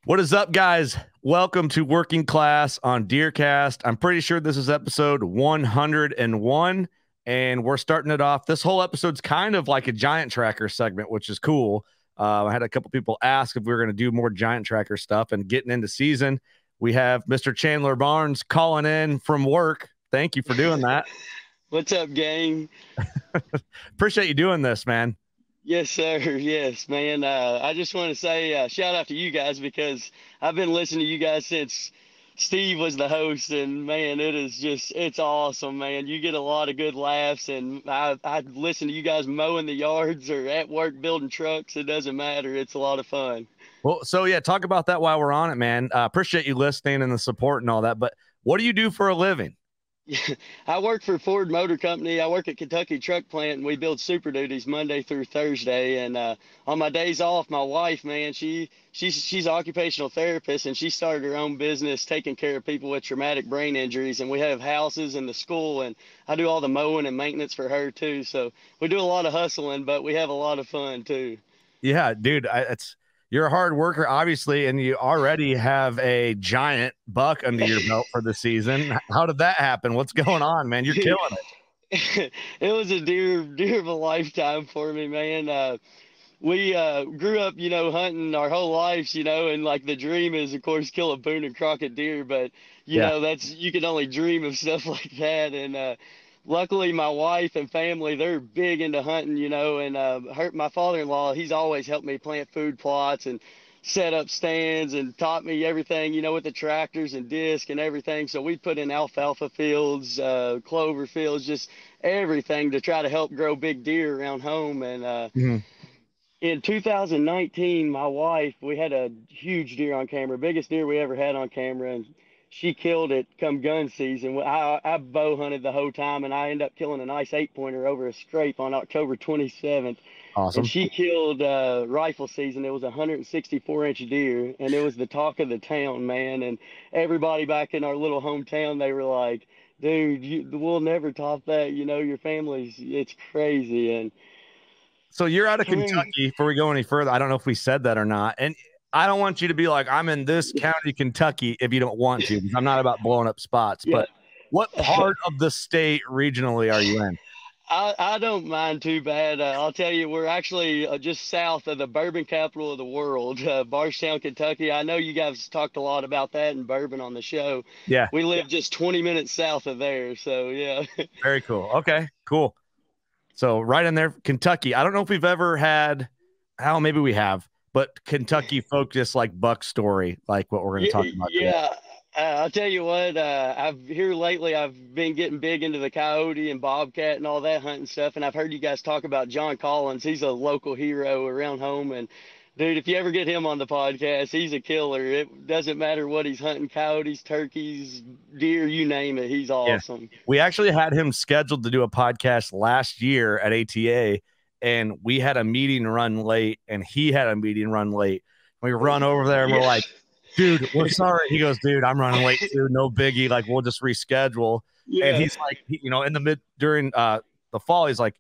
What is up, guys? Welcome to Working Class on Deercast. I'm pretty sure this is episode 101, and we're starting it off. This whole episode's kind of like a giant tracker segment, which is cool. I had a couple people ask if we were going to do more giant tracker stuff, and getting into season, we have Mr. Chandler Barnes calling in from work. Thank you for doing that. What's up, gang? Appreciate you doing this, man. Yes, sir. Yes, man. I just want to say shout out to you guys because I've been listening to you guys since Steve was the host, and man, it's awesome, man. You get a lot of good laughs, and I listen to you guys mowing the yards or at work building trucks. It doesn't matter. It's a lot of fun. Well, so yeah, talk about that while we're on it, man. Appreciate you listening and the support and all that. But what do you do for a living? I work for Ford Motor Company. I work at Kentucky Truck Plant, and we build Super Duties Monday through Thursday. And on my days off, my wife, man, she's an occupational therapist, and she started her own business taking care of people with traumatic brain injuries. And we have houses in the school, and I do all the mowing and maintenance for her too. So we do a lot of hustling, but we have a lot of fun too. Yeah, dude, you're a hard worker, obviously, and you already have a giant buck under your belt for the season. How did that happen? What's going on, man? You're killing it. It was a deer of a lifetime for me, man. We grew up, hunting our whole lives, and like the dream is, of course, kill a Boone and Crockett deer, but you can only dream of stuff like that. And luckily, my wife and family, they're big into hunting, and my father-in-law, he's always helped me plant food plots and set up stands and taught me everything, with the tractors and disc and everything. So we put in alfalfa fields, clover fields, just everything to try to help grow big deer around home. And in 2019, my wife, we had a huge deer on camera, biggest deer we ever had on camera, and she killed it come gun season. I bow hunted the whole time, and I ended up killing a nice 8-pointer over a scrape on October 27th. Awesome. And she killed rifle season. It was a 164-inch deer, and it was the talk of the town, man. And everybody back in our little hometown, they were like, dude, we'll never top that. Your family's, it's crazy. And so you're out of Kentucky. Before we go any further, I don't know if we said that or not. And I don't want you to be like, I'm in this county, Kentucky, if you don't want to, because I'm not about blowing up spots. Yeah. But what part of the state regionally are you in? I don't mind too bad. I'll tell you, we're actually just south of the bourbon capital of the world, Bardstown, Kentucky. I know you guys talked a lot about that in bourbon on the show. Yeah. We live just 20 minutes south of there. So, yeah. Very cool. Okay, cool. So right in there, Kentucky. I don't know if we've ever had, maybe we have, but Kentucky focused like buck story, like what we're going to talk about today. Yeah. I'll tell you what, I've been getting big into the coyote and bobcat and all that hunting stuff. And I've heard you guys talk about John Collins. He's a local hero around home. And dude, if you ever get him on the podcast, he's a killer. It doesn't matter what he's hunting, coyotes, turkeys, deer, you name it. He's awesome. Yeah. We actually had him scheduled to do a podcast last year at ATA, and we had a meeting run late, and he had a meeting run late. We run over there, and we're like, dude, we're sorry. He goes, dude, I'm running late too. No biggie. Like, we'll just reschedule. Yeah. And he's like, during the fall, he's like,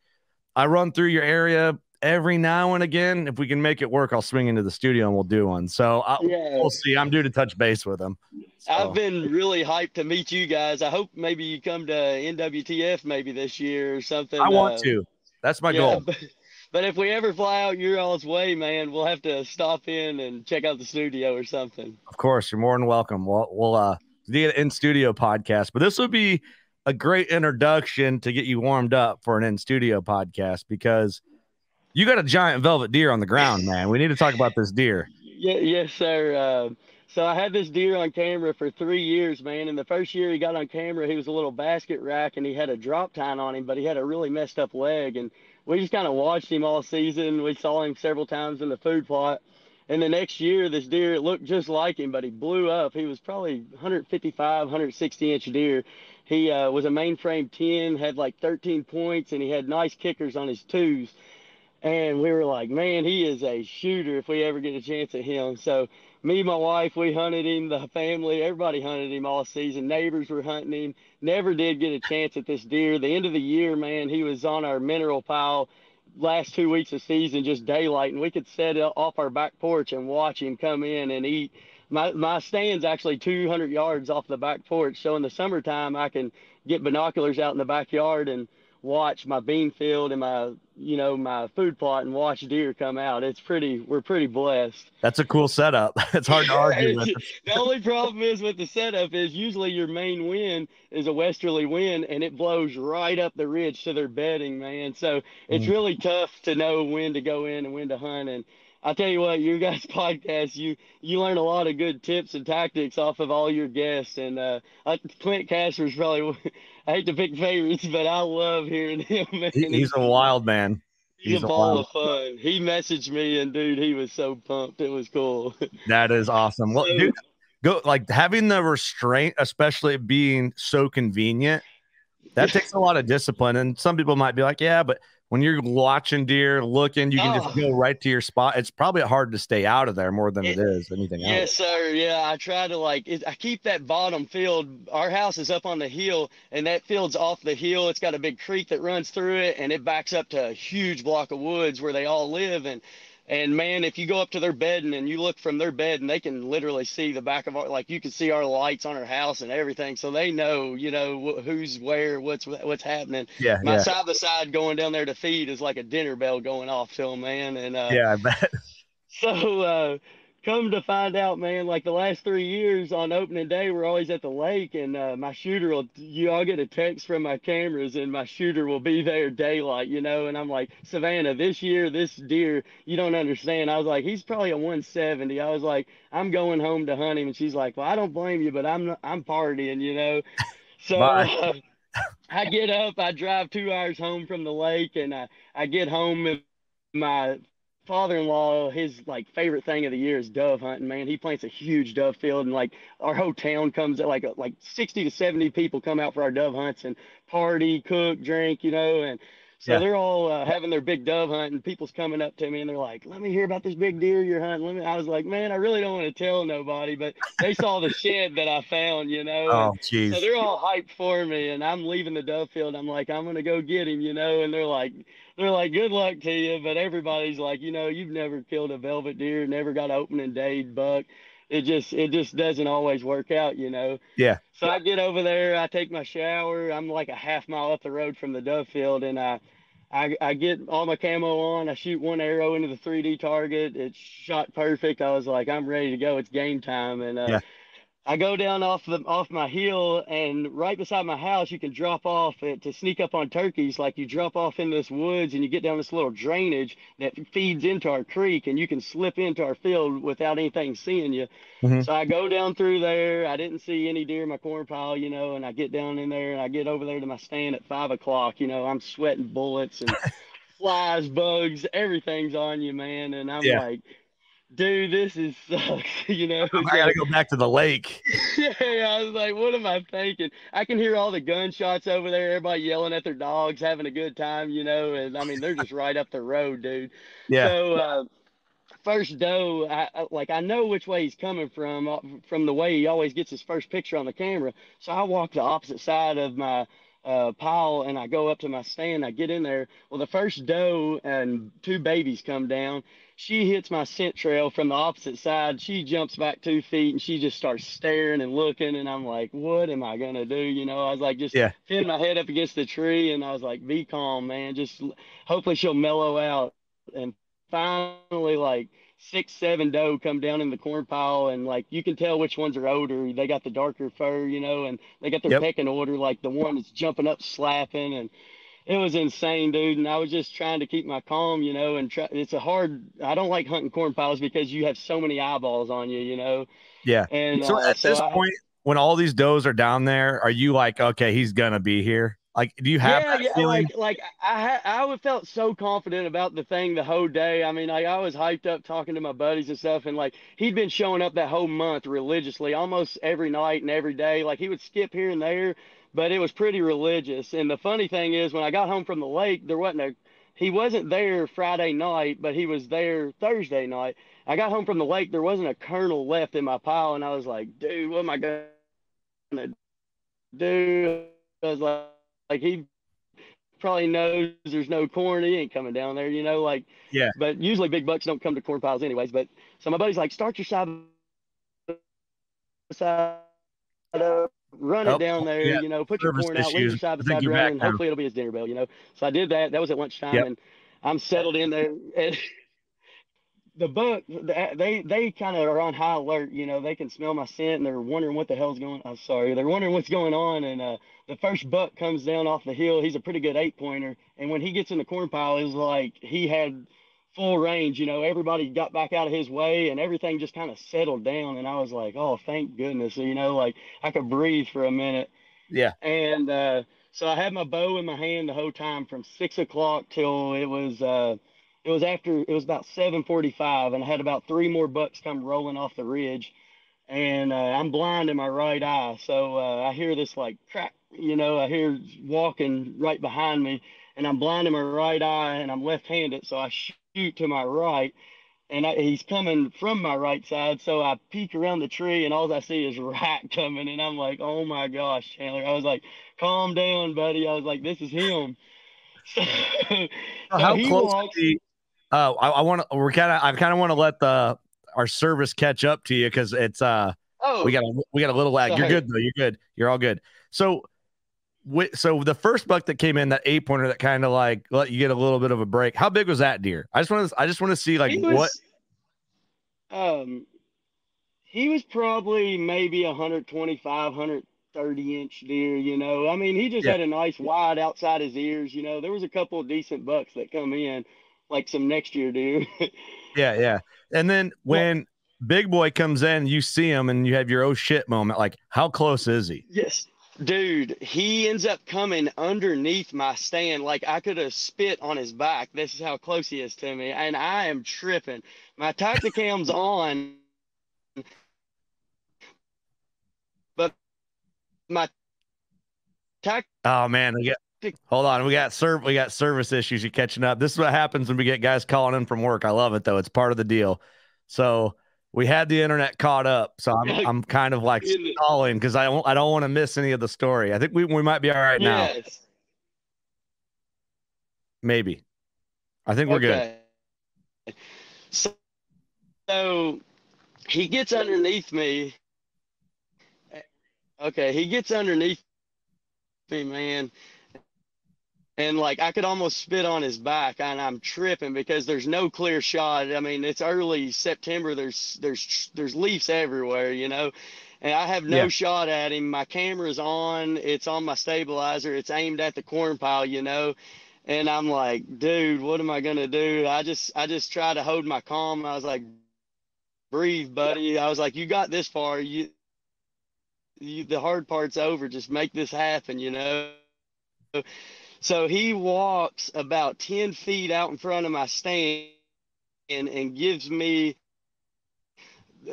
I run through your area every now and again. If we can make it work, I'll swing into the studio and we'll do one. So we'll see. I'm due to touch base with him. So. I've been really hyped to meet you guys. I hope maybe you come to NWTF maybe this year or something. I want to. That's my goal. But if we ever fly out your all's way, man, we'll have to stop in and check out the studio or something. Of course, you're more than welcome. We'll do an in-studio podcast, but this would be a great introduction to get you warmed up for an in-studio podcast because you got a giant velvet deer on the ground, man. We need to talk about this deer. Yes, sir. So I had this deer on camera for 3 years, man. And the first year he got on camera, he was a little basket rack and he had a drop tine on him, but he had a really messed up leg. And we just kind of watched him all season. We saw him several times in the food plot. And the next year, this deer, it looked just like him, but he blew up. He was probably 155, 160-inch deer. He was a mainframe 10, had like 13 points, and he had nice kickers on his twos. And we were like, man, he is a shooter if we ever get a chance at him. So me, my wife, we hunted him, the family, everybody hunted him all season. Neighbors were hunting him. Never did get a chance at this deer. The end of the year, man, he was on our mineral pile last 2 weeks of season, just daylight. And we could set it off our back porch and watch him come in and eat my stand's actually 200 yards off the back porch. So in the summertime, I can get binoculars out in the backyard and watch my bean field and my, my food plot and watch deer come out. We're pretty blessed. That's a cool setup. It's hard to argue with. The only problem is with the setup is usually your main wind is a westerly wind and it blows right up the ridge to their bedding, man. So it's Mm. really tough to know when to go in and when to hunt. And I'll tell you what, your guys' podcast, you learn a lot of good tips and tactics off of all your guests. And Clint Casper's probably, I hate to pick favorites, but I love hearing him, man. He's a wild man. He's a ball of fun. He messaged me, and dude, he was so pumped. It was cool. That is awesome. Well, dude, go like having the restraint, especially being so convenient, that takes a lot of discipline. And some people might be like, yeah, but when you're watching deer, looking, you can just go right to your spot. It's probably hard to stay out of there more than it is anything else. Yes, sir. Yeah, I try to I keep that bottom field. Our house is up on the hill, and that field's off the hill. It's got a big creek that runs through it, and it backs up to a huge block of woods where they all live. And man, if you go up to their bedding and you look from their bed, and they can literally see the back of you can see our lights on our house and everything. So they know, who's where, what's happening. Yeah. My side by side going down there to feed is like a dinner bell going off to them, man. And yeah, I bet. So come to find out, man, like the last 3 years on opening day, we're always at the lake, and my shooter I'll get a text from my cameras, and my shooter will be there daylight, and I'm like, Savannah, this year, this deer, you don't understand. I was like, he's probably a 170. I was like, I'm going home to hunt him, and she's like, well, I don't blame you, but I'm partying. So I get up, I drive 2 hours home from the lake, and I get home, and my father-in-law, his favorite thing of the year is dove hunting, man. He plants a huge dove field, and our whole town comes at like 60 to 70 people come out for our dove hunts and party, cook, drink, and so they're all having their big dove hunt, and people's coming up to me and they're like, let me hear about this big deer you're hunting. I was like, man, I really don't want to tell nobody, but they saw the shed that I found, Oh, geez. So they're all hyped for me, and I'm leaving the dove field. I'm like, I'm going to go get him, and they're like, good luck to you. But everybody's like, you've never killed a velvet deer, never got an opening day buck. It just doesn't always work out, Yeah. So I get over there, I take my shower. I'm like a half mile up the road from the dove field, and I get all my camo on. I shoot one arrow into the 3D target. It's shot perfect. I was like, I'm ready to go. It's game time. And I go down off my hill, and right beside my house, you can drop off to sneak up on turkeys. Like you drop off in this woods, and you get down this little drainage that feeds into our creek, and you can slip into our field without anything seeing you. Mm-hmm. So I go down through there. I didn't see any deer in my corn pile, and I get down in there, and I get over there to my stand at 5 o'clock. I'm sweating bullets and flies, bugs, everything's on you, man. And I'm like, dude, this is sucks. I gotta go back to the lake. Yeah, I was like, what am I thinking? I can hear all the gunshots over there, everybody yelling at their dogs, having a good time, and I mean, they're just right up the road, dude. Yeah. So first doe, I know which way he's coming from the way he always gets his first picture on the camera. So I walk the opposite side of my pile, and I go up to my stand. I get in there. Well, the first doe and 2 babies come down. She hits my scent trail from the opposite side. She jumps back 2 feet, and she just starts staring and looking. And I'm like, what am I going to do? I was like, just pin my head up against the tree. And I was like, be calm, man. Just hopefully she'll mellow out. And finally, 6, 7 doe come down in the corn pile, and you can tell which ones are older. They got the darker fur, and they got their pecking order. Like the one that's jumping up, slapping, and it was insane, dude. And I was just trying to keep my calm, and it's I don't like hunting corn piles because you have so many eyeballs on you, Yeah. And so at this point, when all these does are down there, are you like, okay, he's gonna be here? Like, do you have that feeling? I felt so confident about the thing the whole day. I mean, I was hyped up talking to my buddies and stuff, and he'd been showing up that whole month religiously, almost every night and every day. He would skip here and there, but it was pretty religious. And the funny thing is, when I got home from the lake, he wasn't there Friday night, but he was there Thursday night. I got home from the lake, there wasn't a kernel left in my pile, and I was like, dude, what am I gonna do? I was like, he probably knows there's no corn. He ain't coming down there, Yeah. But usually big bucks don't come to corn piles anyways. But so my buddy's like, start your side side up, run it Oh, down there, yeah. you know, put your Service corn out, leave issues. her side I by think side you're running, back and now. hopefully it'll be his dinner bell, you know. So I did that. That was at lunchtime, Yep. and I'm settled in there. And the buck, they kind of are on high alert, you know. They can smell my scent, and they're wondering what the hell's going. I'm sorry, they're wondering what's going on. And the first buck comes down off the hill. He's a pretty good 8-pointer, and when he gets in the corn pile, it was like he had full range. You know, everybody got back out of his way, and everything just kind of settled down. And I was like, oh, thank goodness. You know, like I could breathe for a minute. Yeah. And so I had my bow in my hand the whole time from 6 o'clock till it was after it was about 7:45, and I had about three more bucks come rolling off the ridge, and I'm blind in my right eye, so I hear this like crack, you know, I hear walking right behind me, and I'm blind in my right eye, and I'm left-handed, so I shoot to my right, and he's coming from my right side. So I peek around the tree, and all I see is rat coming, and I'm like, "Oh my gosh, Chandler!" I was like, "Calm down, buddy." I was like, "This is him." So, So so how he close walks. is I want to. I kind of want to let our service catch up to you because it's Oh, we got a little lag. You're sorry. good though. You're good. You're all good. So so the first buck that came in, that 8-pointer that kind of like let you get a little bit of a break. How big was that deer? I just want to see like He what. was um he was probably maybe 125, 130-inch deer. You know, I mean, he just Yeah, had a nice wide outside his ears. You know, there was a couple of decent bucks that come in, like some next year deer. yeah. And then Well, when Big Boy comes in, you see him and you have your oh shit moment. Like, how close is he? yes. Dude, he ends up coming underneath my stand. Like I could have spit on his back. This is how close he is to me. And I am tripping. My Tacticam's on, but my tactic. Oh man, hold on. We got service issues. You catching up. This is what happens when we get guys calling in from work. I love it though. It's part of the deal. So we had the internet caught up. So I'm kind of like stalling because I don't want to miss any of the story. I think we might be all right now. Yes. Maybe. I think we're good. Okay. So, so he gets underneath me. Okay, he gets underneath me, man. And like I could almost spit on his back, and I'm tripping because there's no clear shot. I mean, it's early September. There's leaves everywhere, you know, and I have no Yeah. shot at him. My camera's on. It's on my stabilizer. It's aimed at the corn pile, you know. And I'm like, dude, what am I gonna do? I just try to hold my calm. I was like, breathe, buddy. I was like, you got this far. The hard part's over. Just make this happen, you know. So he walks about 10 feet out in front of my stand and gives me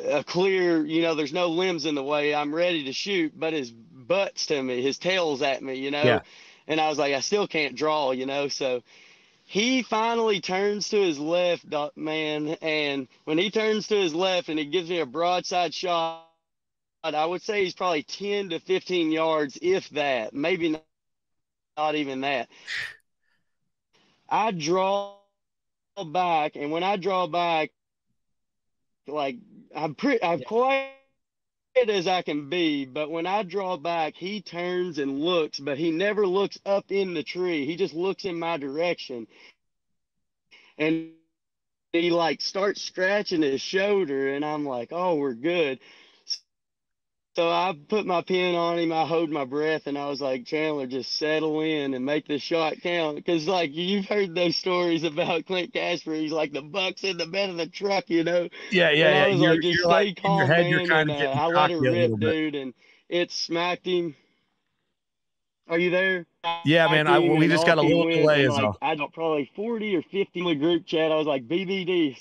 a clear, you know, there's no limbs in the way. I'm ready to shoot, but his butt's to me, his tail's at me, you know. Yeah. And I was like, I still can't draw, you know. So he finally turns to his left, man. And when he turns to his left and he gives me a broadside shot, I would say he's probably 10 to 15 yards, if that, maybe not even that. I draw back, and when I draw back, like I'm quiet as I can be, but when I draw back, he turns and looks, but he never looks up in the tree. He just looks in my direction, and he like starts scratching his shoulder, and I'm like, oh, we're good. So I put my pin on him. I hold my breath, and I was like, Chandler, just settle in and make the shot count. Because, like, you've heard those stories about Clint Casper. He's like the buck's in the bed of the truck, you know. And Yeah. I was like, just You're like stay in your calm, head, you're man. kind And of getting I let her cocky a little rip, bit. dude. And it smacked him. Are you there? Yeah, man. Smacked him, We and just got off a he little went. delay And, is like, all. I got probably 40 or 50 in the group chat. I was like, BBD.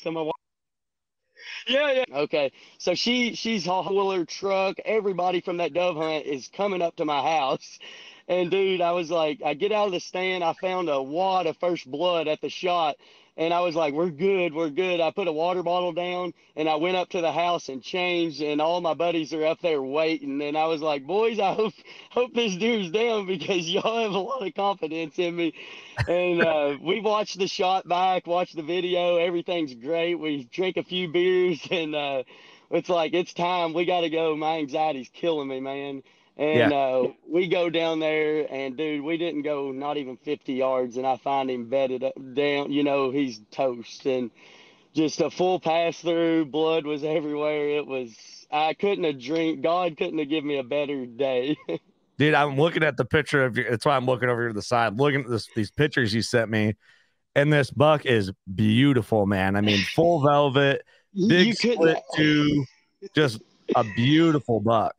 Yeah, yeah. Okay. So she's hauling her truck. Everybody from that dove hunt is coming up to my house. And dude, I was like, I get out of the stand, I found a wad of first blood at the shot. And I was like, we're good, we're good. I put a water bottle down and I went up to the house and changed, and all my buddies are up there waiting. And I was like, boys, I hope this dude's down because y'all have a lot of confidence in me. And we watched the shot back, watched the video. Everything's great. We drank a few beers, and it's like, it's time. We got to go. My anxiety's killing me, man. Yeah. And we go down there, and dude, we didn't go not even 50 yards, and I find him bedded up, down. You know, he's toast, and just a full pass through. Blood was everywhere. It was. I couldn't have dreamed. God couldn't have given me a better day. Dude, I'm looking at the picture of you. That's why I'm looking over here to the side. I'm looking at these pictures you sent me. And this buck is beautiful, man. I mean, full velvet, big You couldn't. split too, just a beautiful buck.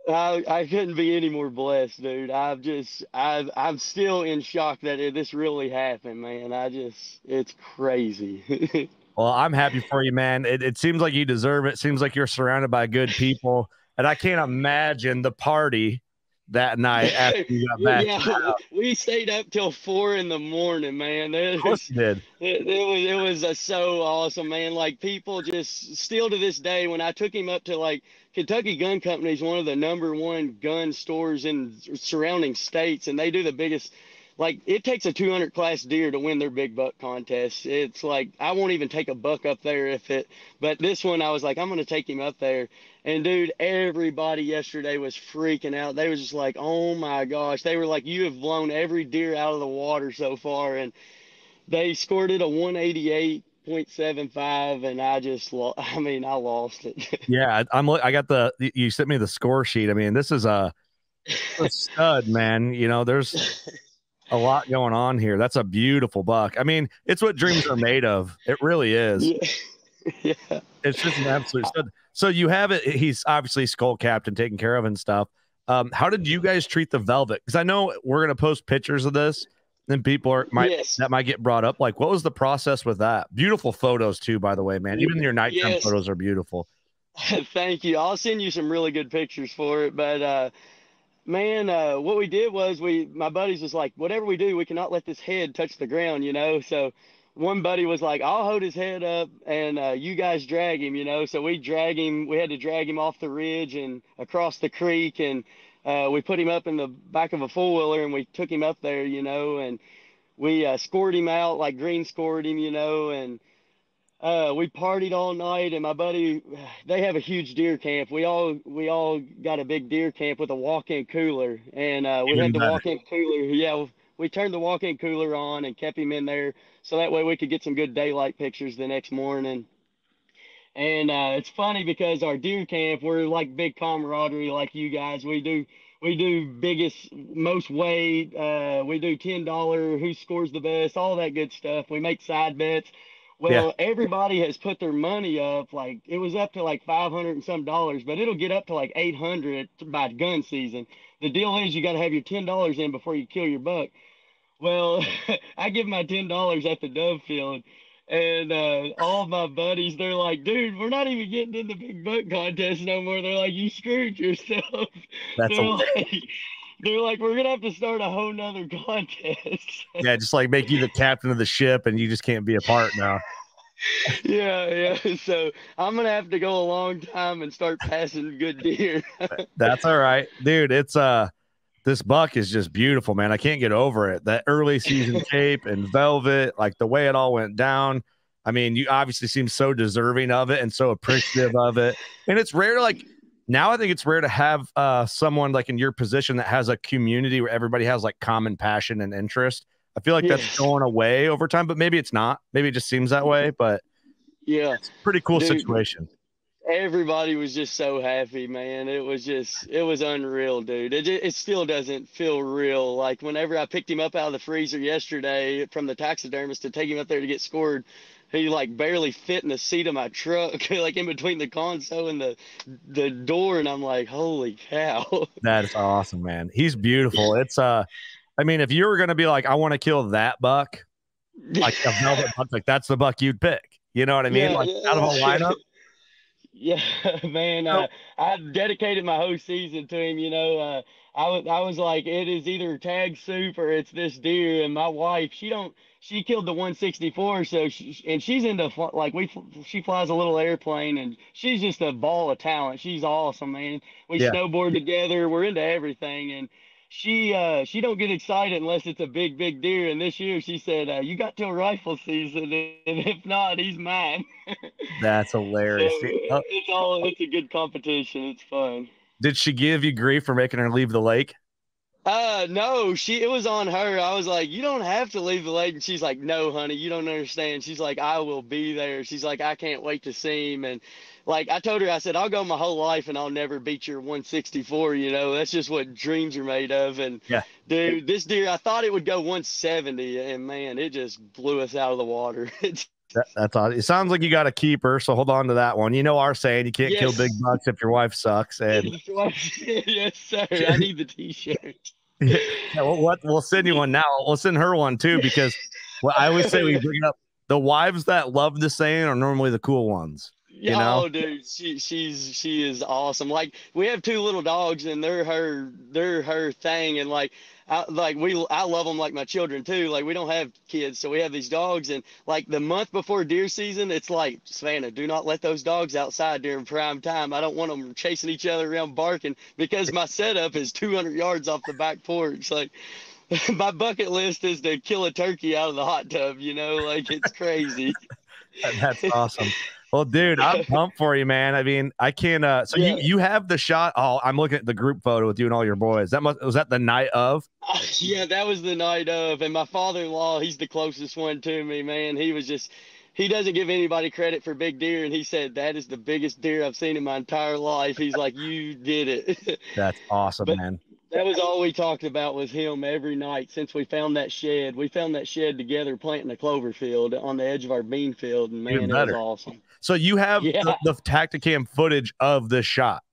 I couldn't be any more blessed, dude. I'm still in shock that this really happened, man. It's crazy. Well, I'm happy for you, man. It seems like you deserve it. Seems like you're surrounded by good people. And I can't imagine the party that night after you got back. Yeah, we stayed up till 4 in the morning, man. Of course you did. It was so awesome, man. Like, people just still to this day, when I took him up to, like, Kentucky Gun Company is one of the #1 gun stores in surrounding states, and they do the biggest. Like, it takes a 200 class deer to win their big buck contest. It's like, I won't even take a buck up there but this one, I was like, I'm going to take him up there. And dude, everybody yesterday was freaking out. They was just like, oh my gosh. They were like, you have blown every deer out of the water so far. And they scored it a 188.75, and I lost it. Yeah, I got you sent me the score sheet. I mean, this is a stud, man. You know, there's a lot going on here. That's a beautiful buck. I mean, it's what dreams are made of. It really is. Yeah. Yeah. It's just an absolute stud. So you have it. He's obviously skull capped and taken care of and stuff. How did you guys treat the velvet? Because I know we're gonna post pictures of this, and people that might get brought up. Like, what was the process with that? Beautiful photos too, by the way, man. Even your nighttime photos are beautiful. Thank you. I'll send you some really good pictures for it. But man, what we did was my buddies was like, whatever we do, we cannot let this head touch the ground, you know. So one buddy was like, I'll hold his head up, and you guys drag him, you know. So we drag him. We had to drag him off the ridge and across the creek, and we put him up in the back of a four-wheeler, and we took him up there, you know, and we scored him out, like green scored him, you know, and we partied all night. And my buddy, they have a huge deer camp. We all got a big deer camp with a walk-in cooler, and we had the walk-in cooler. Yeah, we turned the walk-in cooler on and kept him in there, so that way we could get some good daylight pictures the next morning. And it's funny because our deer camp, we're like big camaraderie, like you guys. We do biggest, most weight. We do $10, who scores the best, all that good stuff. We make side bets. Well, everybody has put their money up. Like, it was up to like 500 and some dollars, but it'll get up to like 800 by gun season. The deal is you got to have your $10 in before you kill your buck. Well, I give my $10 at the dove field, and all my buddies, they're like, dude, we're not even getting in the big buck contest no more. They're like, you screwed yourself. That's They're like, we're gonna have to start a whole nother contest. Yeah, just like make you the captain of the ship, and you just can't be a part now. Yeah. So I'm gonna have to go a long time and start passing good deer. That's all right, dude. It's this buck is just beautiful, man. I can't get over it. That early season tape and velvet, like the way it all went down. I mean, you obviously seem so deserving of it and so appreciative of it. And it's rare, like now I think it's rare to have someone like in your position that has a community where everybody has like common passion and interest. I feel like that's going away over time, but maybe it's not. Maybe it just seems that way, but yeah, it's a pretty cool situation. Everybody was just so happy, man. It was unreal, dude. It still doesn't feel real. Like, whenever I picked him up out of the freezer yesterday from the taxidermist to take him up there to get scored, he like barely fit in the seat of my truck, like in between the console and the door. And I'm like, holy cow. That is awesome, man. He's beautiful. It's I mean, if you were gonna be like, I want to kill that buck, like a velvet buck, like that's the buck you'd pick. You know what I mean? Yeah, like out of a lineup. Yeah, man. I dedicated my whole season to him. You know, I was like, it is either tag soup or it's this deer. And my wife, she killed the 164, so she's into like she flies a little airplane, and she's just a ball of talent. She's awesome, man. We snowboard together. We're into everything, and she don't get excited unless it's a big deer. And this year she said, "You got till rifle season, and if not, he's mine." That's So hilarious. it's a good competition. It's fun. Did she give you grief for making her leave the lake? No, it was on her. I was like, "You don't have to leave the lake." And she's like, "No, honey, you don't understand." She's like, "I will be there." She's like, "I can't wait to see him." And like I told her, I said, "I'll go my whole life and I'll never beat your 164, you know. That's just what dreams are made of." And Yeah. dude, this deer, I thought it would go 170, and man, it just blew us out of the water. That's odd. It sounds like you got a keeper, so hold on to that one. You know our saying, you can't kill big Yes. bucks if your wife sucks. And Yes, sir. I need the t-shirt. yeah, we'll send you one now. We'll send her one too, because well, I always say we bring up the wives that love the saying are normally the cool ones. You know? Oh, dude, she is awesome. Like we have two little dogs, and they're her thing, and like I love them like my children too. Like we don't have kids, so we have these dogs, and like the month before deer season, it's like, Savannah, do not let those dogs outside during prime time. I don't want them chasing each other around barking, because my setup is 200 yards off the back porch. Like my bucket list is to kill a turkey out of the hot tub. You know, like it's crazy. That's awesome. Well, dude, I'm pumped for you, man. I mean, I can't. So Yeah. you have the shot. Oh, I'm looking at the group photo with you and all your boys. Was that the night of? Yeah, that was the night of. And my father-in-law, he's the closest one to me, man. He doesn't give anybody credit for big deer, and he said that is the biggest deer I've seen in my entire life. He's like, "You did it." That's awesome, But man. that was all we talked about was him every night since we found that shed. We found that shed together planting a clover field on the edge of our bean field, and man, it was awesome. So you have the Tacticam footage of this shot.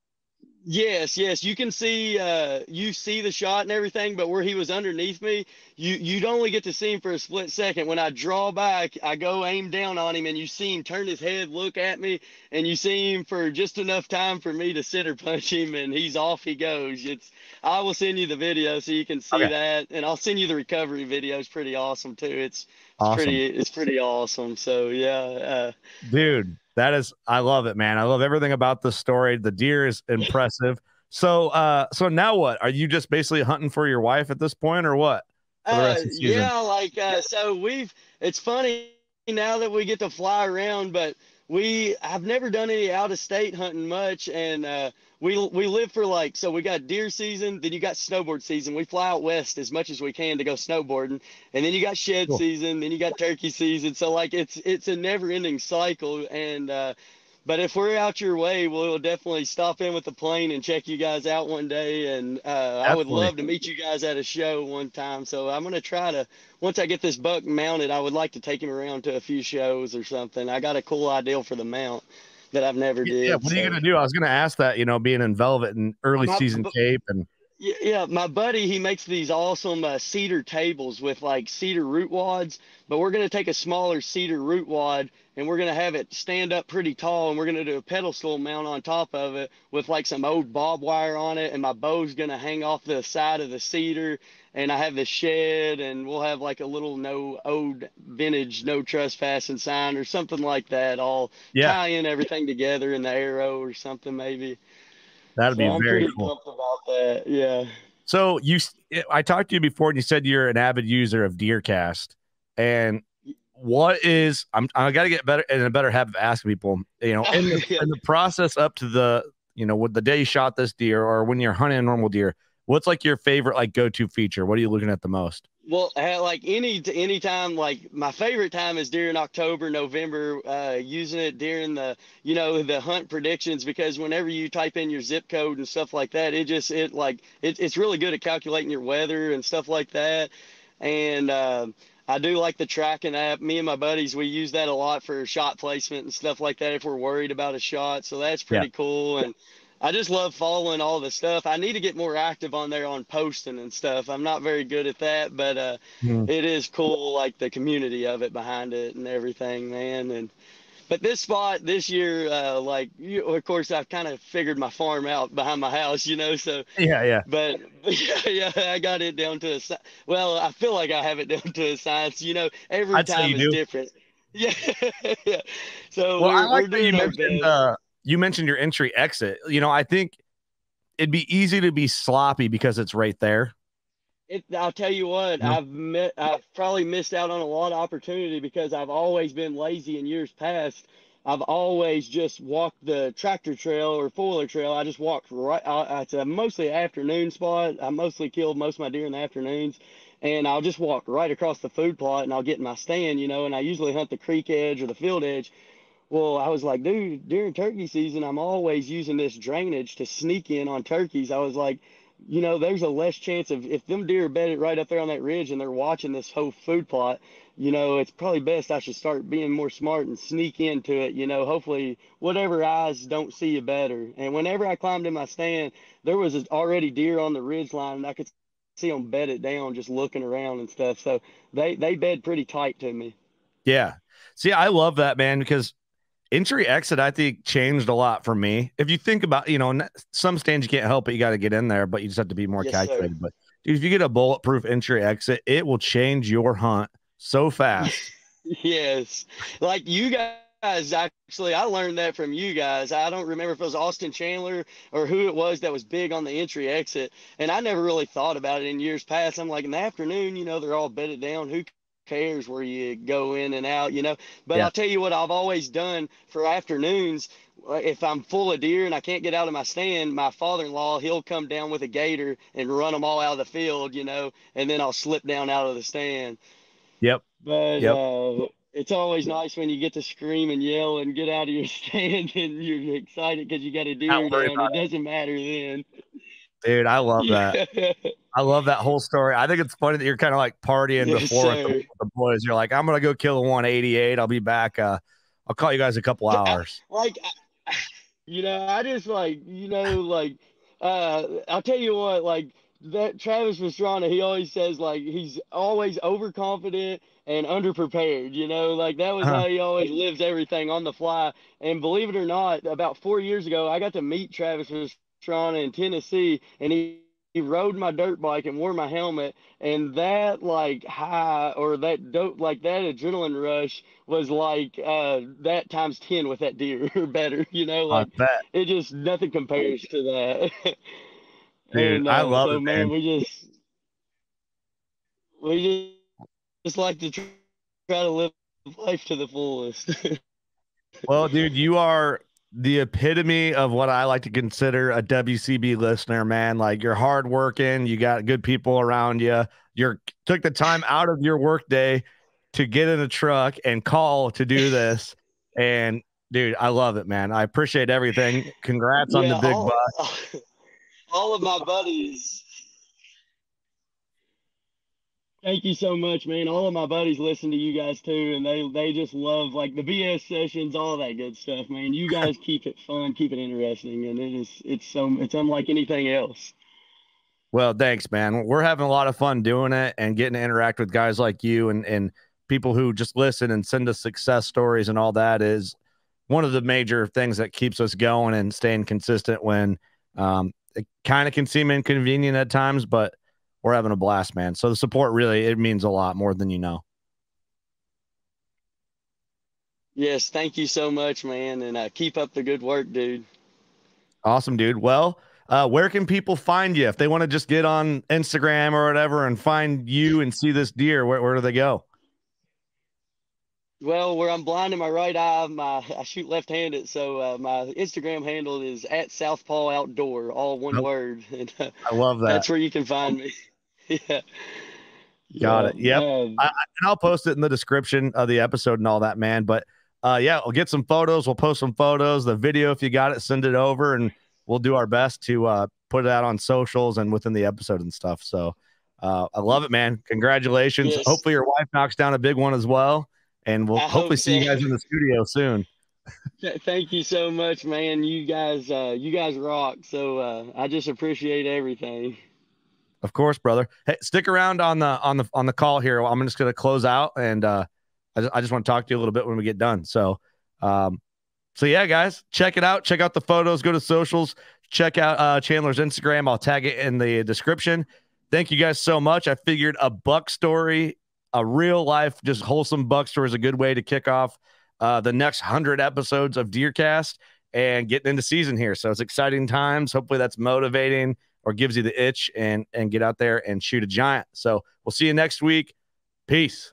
Yes, you can see you see the shot and everything, but where he was underneath me, you'd only get to see him for a split second. When I draw back, I go aim down on him, and you see him turn his head, look at me, and you see him for just enough time for me to center punch him, and he's off he goes. I will send you the video so you can see that, and I'll send you the recovery video. It's pretty awesome too. It's awesome. It's pretty awesome. So yeah, dude. I love it, man. I love everything about the story. The deer is impressive. So now what? Are you just basically hunting for your wife at this point, or what? Yeah, it's funny now that we get to fly around, but I've never done any out of state hunting much, and we live for so we got deer season, then you got snowboard season. We fly out west as much as we can to go snowboarding, and then you got shed season, then you got turkey season. So it's a never ending cycle, and but if we're out your way, we'll definitely stop in with the plane and check you guys out one day. And I would love to meet you guys at a show one time. So I'm going to try to, once I get this buck mounted, I would like to take him around to a few shows or something. I got a cool idea for the mount that I've never did. Yeah, what are you going to do? I was going to ask that, being in velvet and early season tape and. Yeah, my buddy, he makes these awesome cedar tables with cedar root wads, but we're going to take a smaller cedar root wad and we're going to have it stand up pretty tall, and we're going to do a pedestal mount on top of it with some old bob wire on it, and my bow's going to hang off the side of the cedar, and I have the shed, and we'll have a little old vintage no trespassing sign or something like that. I'll tie in everything together in the arrow or something maybe. That'd be very cool. Pumped about that. Yeah. So I talked to you before, and you said you're an avid user of DeerCast. And I got to get better in a better habit of asking people, in the process up to the, with the day you shot this deer or when you're hunting a normal deer, what's your favorite go-to feature? What are you looking at the most? Well, any time, my favorite time is during October, November, using it during the hunt predictions, because whenever you type in your zip code and stuff like that, it's really good at calculating your weather and stuff like that. And I do like the tracking app. Me and my buddies, we use that a lot for shot placement and stuff like that if we're worried about a shot. So that's pretty cool. And I just love following all the stuff. I need to get more active on there on posting and stuff. I'm not very good at that, but it is cool, the community of it behind it and everything, man. But this spot this year, of course, I've kind of figured my farm out behind my house, so. Yeah. But yeah, I got it down to I feel like I have it down to a science, every time is different. Yeah. Yeah. So I like that you mentioned your entry exit. I think it'd be easy to be sloppy because it's right there. I'll tell you what, No. I've probably missed out on a lot of opportunity because I've always been lazy in years past. I've always just walked the tractor trail or four-wheeler trail. I just walked right. It's a mostly afternoon spot. I mostly killed most of my deer in the afternoons, and I'll just walk right across the food plot, and I'll get in my stand, you know. And I usually hunt the creek edge or the field edge. Well, I was like, dude, during turkey season, I'm always using this drainage to sneak in on turkeys. I was like, you know, there's a less chance of if them deer are bedded right up there on that ridge and they're watching this whole food plot, you know, it's probably best I should start being more smart and sneak into it. You know, hopefully whatever eyes don't see you better. And whenever I climbed in my stand, there was already deer on the ridge line, and I could see them bedded down just looking around and stuff. So they bed pretty tight to me. Yeah. See, I love that, man, because entry exit, I think, changed a lot for me. If you think about, you know, some stands you can't help it, you got to get in there, but you just have to be more Yes, calculated. sir. But dude, if you get a bulletproof entry exit, it will change your hunt so fast. Yes. Like you guys, actually, I learned that from you guys. I don't remember if it was Austin Chandler or who it was that was big on the entry exit. And I never really thought about it in years past. I'm like, in the afternoon, you know, they're all bedded down. Who cares where you go in and out, you know? But Yeah. I'll tell you what I've always done for afternoons. If I'm full of deer and I can't get out of my stand, my father-in-law, he'll come down with a gator and run them all out of the field, you know, and then I'll slip down out of the stand. Yep. But Yep. it's always nice when you get to scream and yell and get out of your stand and you're excited because you got a Not deer worry down. about It doesn't matter then. it. Dude, I love that. Yeah. I love that whole story. I think it's funny that you're kind of like partying Yes, before with sir. the boys. You're like, I'm gonna go kill a 188. I'll be back. I'll call you guys a couple hours. Like, you know, I just like, you know, like, I'll tell you what, like, that Travis Pastrana, he always says, like, he's always overconfident and underprepared, you know, like, that was Uh-huh. how he always lives everything on the fly. And believe it or not, about 4 years ago, I got to meet Travis Pastrana in Tennessee, and he rode my dirt bike and wore my helmet, and that like high or that dope, like that adrenaline rush was like that times 10 with that deer or better, you know, I like bet, it just nothing compares to that. dude. And I love so it, man. man, we just like to try to live life to the fullest. Well, dude, you are the epitome of what I like to consider a WCB listener, man. Like you're hardworking, you got good people around you. You're took the time out of your workday to get in a truck and call to do this. And dude, I love it, man. I appreciate everything. Congrats on Yeah, the big buck. all of my buddies. Thank you so much, man. All of my buddies listen to you guys too, and they just love like the BS sessions, all that good stuff, man. You guys keep it fun, keep it interesting, and it's unlike anything else. Well, thanks, man. We're having a lot of fun doing it and getting to interact with guys like you and people who just listen and send us success stories and all that is one of the major things that keeps us going and staying consistent when it kind of can seem inconvenient at times, but we're having a blast, man. So the support really, it means a lot more than you know. Yes, thank you so much, man, and keep up the good work, dude. Awesome, dude. Well, where can people find you if they want to just get on Instagram or whatever and find you and see this deer? Where do they go? Well, where I'm blind in my right eye, I shoot left-handed, so my Instagram handle is at Southpaw Outdoor, all one Nope. word, and I love that. that's where you can find me. Yeah, Got yeah. it. Yep. And I'll post it in the description of the episode and all that, man. But yeah, we'll get some photos. We'll post some photos. The video, if you got it, send it over, and we'll do our best to put it out on socials and within the episode and stuff. So I love it, man. Congratulations. Yes, Hopefully your wife knocks down a big one as well, and we'll I hopefully hope see so. you guys in the studio soon. Thank you so much, man. You guys rock. So I just appreciate everything. Of course, brother. Hey, stick around on the call here. I'm just going to close out, and I just want to talk to you a little bit when we get done. So yeah, guys, check it out. Check out the photos. Go to socials. Check out Chandler's Instagram. I'll tag it in the description. Thank you guys so much. I figured a buck story, a real life, just wholesome buck story is a good way to kick off the next 100 episodes of Deercast and getting into season here. So it's exciting times. Hopefully that's motivating. or gives you the itch and get out there and shoot a giant. So we'll see you next week. Peace.